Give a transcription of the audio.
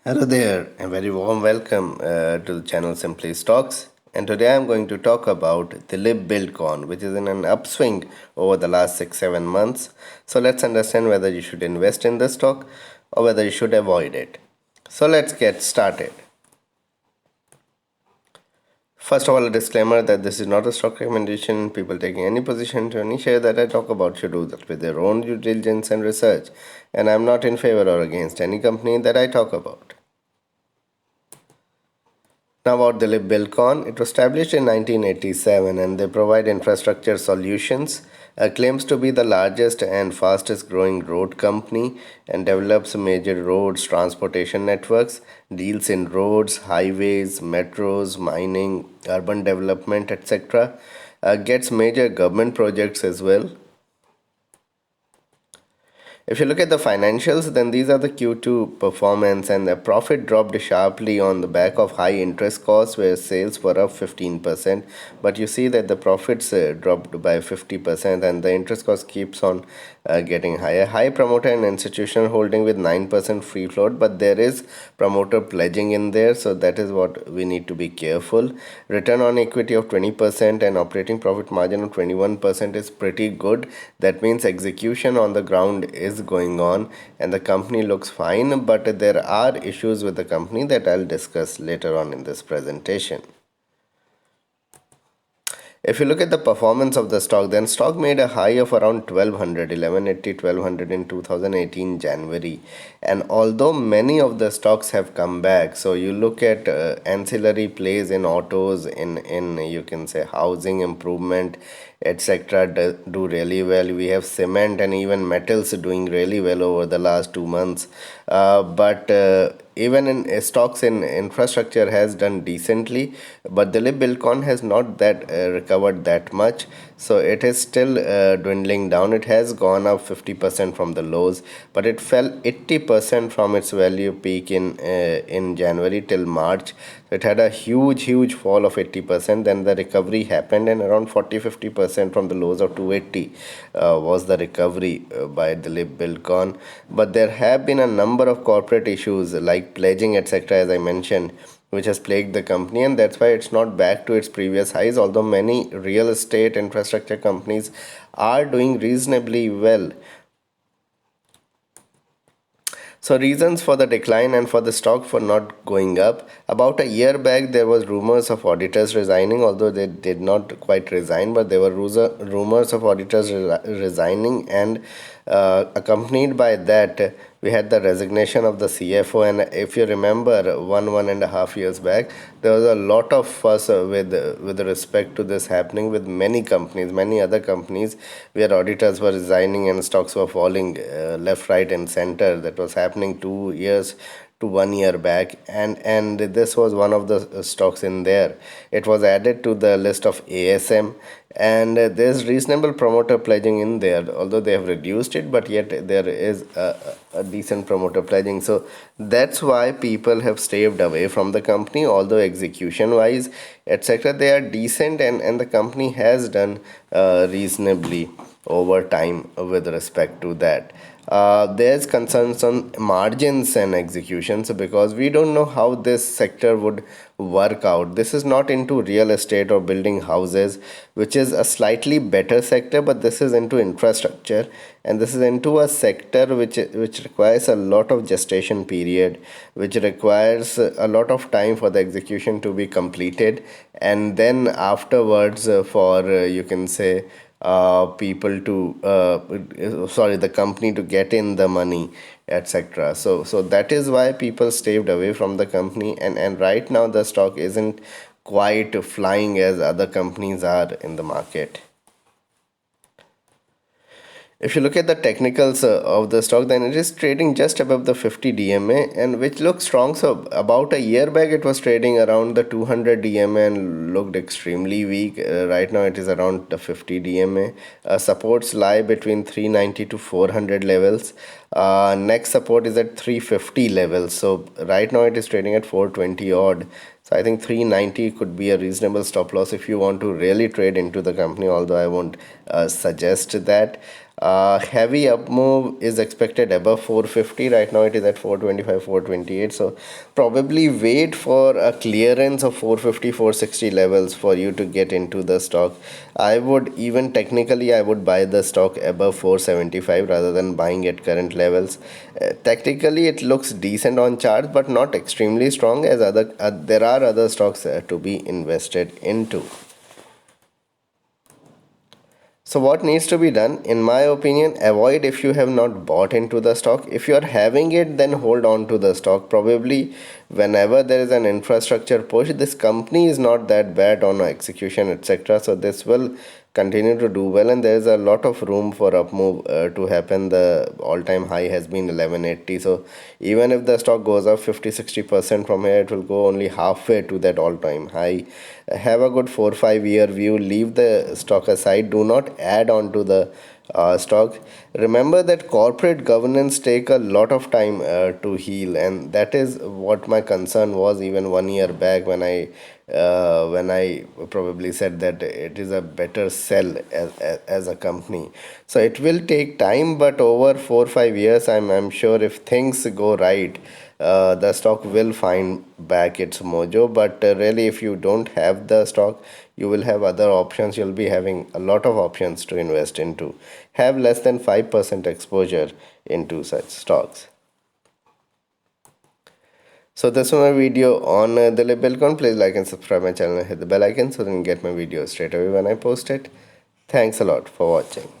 Hello there, and very warm welcome to the channel Simply Stocks. And today I'm going to talk about Dilip buildcon, which is in an upswing over the last 6 7 months. So let's understand whether you should invest in this stock or whether you should avoid it. So let's get started. First of all, a disclaimer that this is not a stock recommendation. People taking any position to any share that I talk about should do that with their own due diligence and research. And I'm not in favor or against any company that I talk about. Now about Dilip buildcon, it was established in 1987 and they provide infrastructure solutions, claims to be the largest and fastest growing road company and develops major roads, transportation networks, deals in roads, highways, metros, mining, urban development, etc. Gets major government projects as well. If you look at the financials, then these are the Q2 performance, and the profit dropped sharply on the back of high interest costs, where sales were up 15%. But you see that the profits dropped by 50%, and the interest cost keeps on getting higher. High promoter and institutional holding with 9% free float, but there is promoter pledging in there, so that is what we need to be careful. Return on equity of 20% and operating profit margin of 21% is pretty good. That means execution on the ground is going on and the company looks fine, but there are issues with the company that I'll discuss later on in this presentation. If you look at the performance of the stock, then stock made a high of around 1200, 1180, 1200 in 2018 January. And although many of the stocks have come back, so you look at ancillary plays in autos, in you can say housing improvement, etc. Do really well. We have cement and even metals doing really well over the last 2 months. But even in stocks in infrastructure has done decently, but the buildcon has not that recovered that much, so it is still dwindling down. It has gone up 50% from the lows, but it fell 80% from its value peak in January till March. It had a huge fall of 80%, then the recovery happened, and around 40-50% from the lows of 280 was the recovery by the buildcon. But there have been a number of corporate issues like pledging, etc., as I mentioned, which has plagued the company, and that's why it's not back to its previous highs, although many real estate infrastructure companies are doing reasonably well. So reasons for the decline and for the stock for not going up. About a year back, there was rumors of auditors resigning, although they did not quite resign, but there were rumors of auditors resigning, and accompanied by that, we had the resignation of the CFO. And if you remember, 1.5 years back, there was a lot of fuss with respect to this happening with many companies, many other companies, where auditors were resigning and stocks were falling left, right, and center. That was happening 2 years to 1 year back, and this was one of the stocks in there. It was added to the list of ASM, and there's reasonable promoter pledging in there, although they have reduced it, but yet there is a decent promoter pledging. So that's why people have stayed away from the company, although execution wise, etc., they are decent, and the company has done reasonably over time with respect to that. There's concerns on margins and executions because we don't know how this sector would work out. This is not into real estate or building houses, which is a slightly better sector, but this is into infrastructure, and this is into a sector which requires a lot of gestation period, which requires a lot of time for the execution to be completed, and then afterwards for you can say people to sorry, the company to get in the money, etc. So that is why people stayed away from the company, and right now the stock isn't quite flying as other companies are in the market. If you look at the technicals of the stock, then it is trading just above the 50 DMA, and which looks strong. So about a year back, it was trading around the 200 DMA and looked extremely weak. Right now, it is around the 50 DMA. Supports lie between 390 to 400 levels. Next support is at 350 levels. So right now, it is trading at 420 odd. So I think 390 could be a reasonable stop loss if you want to really trade into the company, although I won't suggest that. Heavy up move is expected above 450. Right now it is at 425, 428. So probably wait for a clearance of 450, 460 levels for you to get into the stock. I would even technically I would buy the stock above 475 rather than buying at current levels. Technically it looks decent on charts, but not extremely strong, as other there are other stocks to be invested into. So what needs to be done? In my opinion, avoid if you have not bought into the stock. If you are having it, then hold on to the stock. Probably whenever there is an infrastructure push, this company is not that bad on execution, etc. So this will continue to do well, and there is a lot of room for up move to happen. The all-time high has been 1180. So even if the stock goes up 50-60% from here, it will go only halfway to that all-time high. Have a good 4 5 year view. Leave the stock aside. Do not add on to the stock. Remember that corporate governance take a lot of time to heal, and that is what my concern was even 1 year back when I probably said that it is a better sell as a company. So it will take time, but over 4 5 years, I'm sure if things go right, the stock will find back its mojo. But really, if you don't have the stock, you will have other options. You'll be having a lot of options to invest into. Have less than 5% exposure into such stocks. So this was my video on the buildcon. Please like and subscribe my channel and hit the bell icon so that you can get my videos straight away when I post it. Thanks a lot for watching.